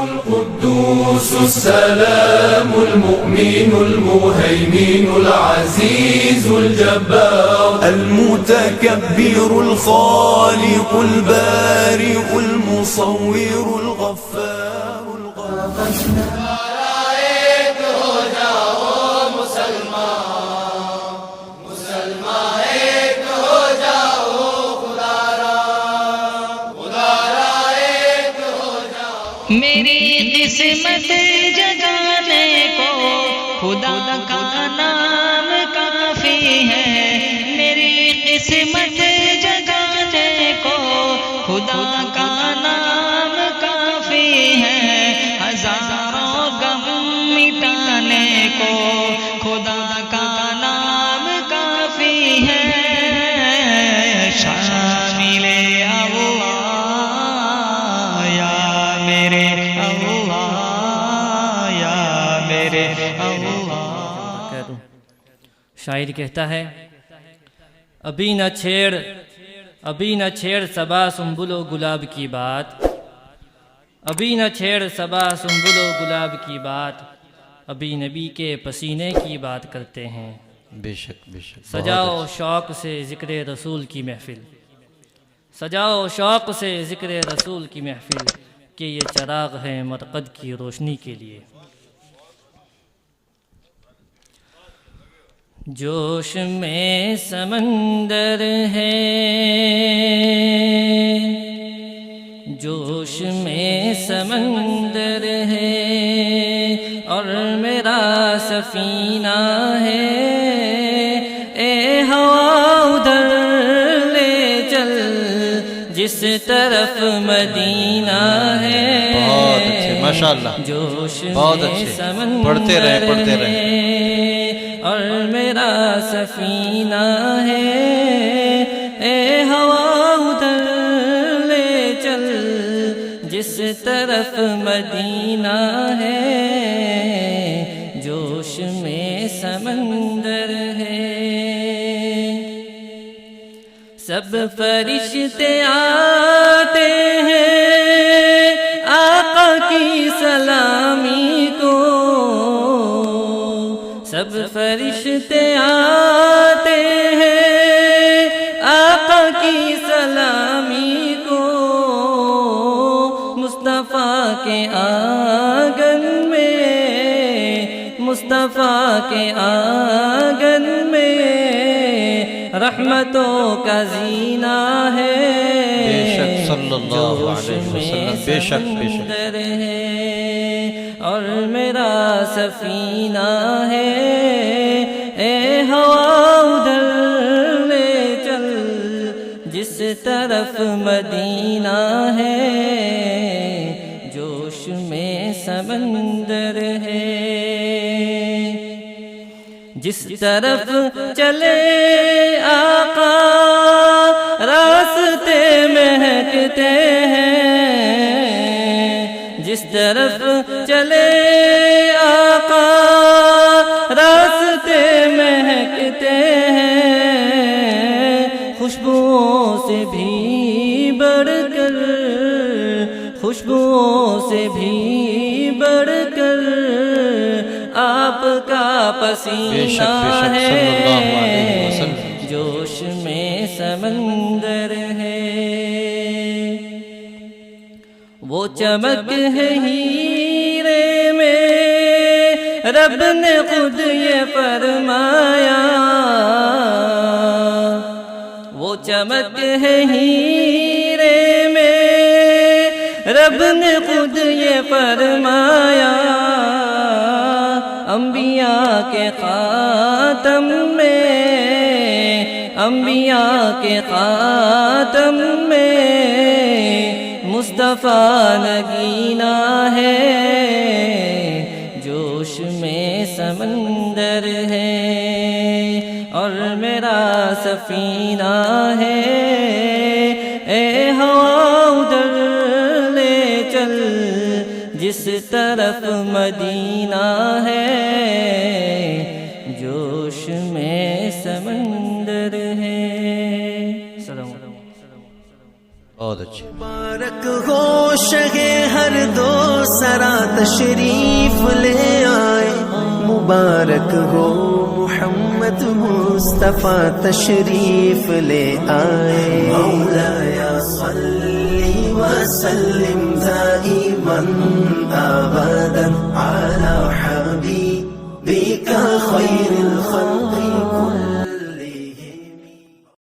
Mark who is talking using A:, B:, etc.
A: القدوس السلام المؤمن المهيمن العزيز الجبار
B: المتكبر الخالق البارئ المصور الغفار
C: میری قسمت جگانے کو خدا کا نام کافی ہے، میری قسمت جگانے کو خدا کا نام کافی ہے، ہزاروں غم مٹانے کو خدا کا نام کافی ہے، شامل
D: شاعر کہتا ہے ابھی نہ چھیڑ صبا سنبل و گلاب کی بات، ابھی نہ چھیڑ صبا سنبل و گلاب کی بات، ابھی نبی کے پسینے کی بات کرتے ہیں۔
E: بے شک بے شک،
D: سجاؤ شوق سے ذکر رسول کی محفل، سجاؤ شوق سے ذکر رسول کی محفل، کہ یہ چراغ ہے مرقد کی روشنی کے لیے۔ جوش میں سمندر ہے، جوش میں سمندر ہے، اور میرا سفینہ ہے، اے ہوا ادھر لے چل جس طرف مدینہ ہے۔
E: بہت اچھے ماشاءاللہ،
D: جوش
E: بہت
D: میں
E: اچھے،
D: سمندر
E: پڑھتے رہے پڑھتے رہے۔
D: اور میرا سفینہ ہے، اے ہوا ادھر لے چل جس طرف مدینہ ہے، جوش میں سمندر ہے۔ سب فرشتے آتے ہیں آقا کی سلامی کو، سب فرشتے آتے ہیں آقا کی سلامی کو، مصطفیٰ کے آنگن میں، مصطفیٰ کے آنگن میں رحمتوں کا زینہ ہے،
E: بے شک صلی اللہ علیہ وسلم، بے شک بے شک
D: ہے، اور میرا سفینہ ہے، اے ہوا ادھر لے چل جس طرف مدینہ ہے، جوش میں سمندر ہے۔ جس طرف چلے آقا راستے مہکتے ہیں، جس طرف چلے آقا راستے مہکتے ہیں، خوشبوؤں سے بھی بڑھ کر، خوشبوؤں سے بھی بڑھ کر آپ کا پسینہ ہے، جوش میں سمندر ہے۔ وہ چمک ہے ہیرے میں، رب نے خود یہ فرمایا، وہ چمک ہے ہیرے میں، رب نے خود یہ فرمایا، انبیاء کے خاتم میں، انبیاء کے خاتم میں مصطفیٰ نگینہ ہے، جوش میں سمندر ہے، اور میرا سفینہ ہے، اے ہوا ادھر لے چل جس طرف مدینہ ہے، جوش میں سمندر ہے۔
E: بہت اچھے۔
B: مبارک ہو شہ ہر دور
F: سرا تشریف لے آئے، مبارک ہو محمد مصطفیٰ تشریف لے آئے۔ مولایا صلی وسلم دائما ابدا علی حبیبک خیر الخلق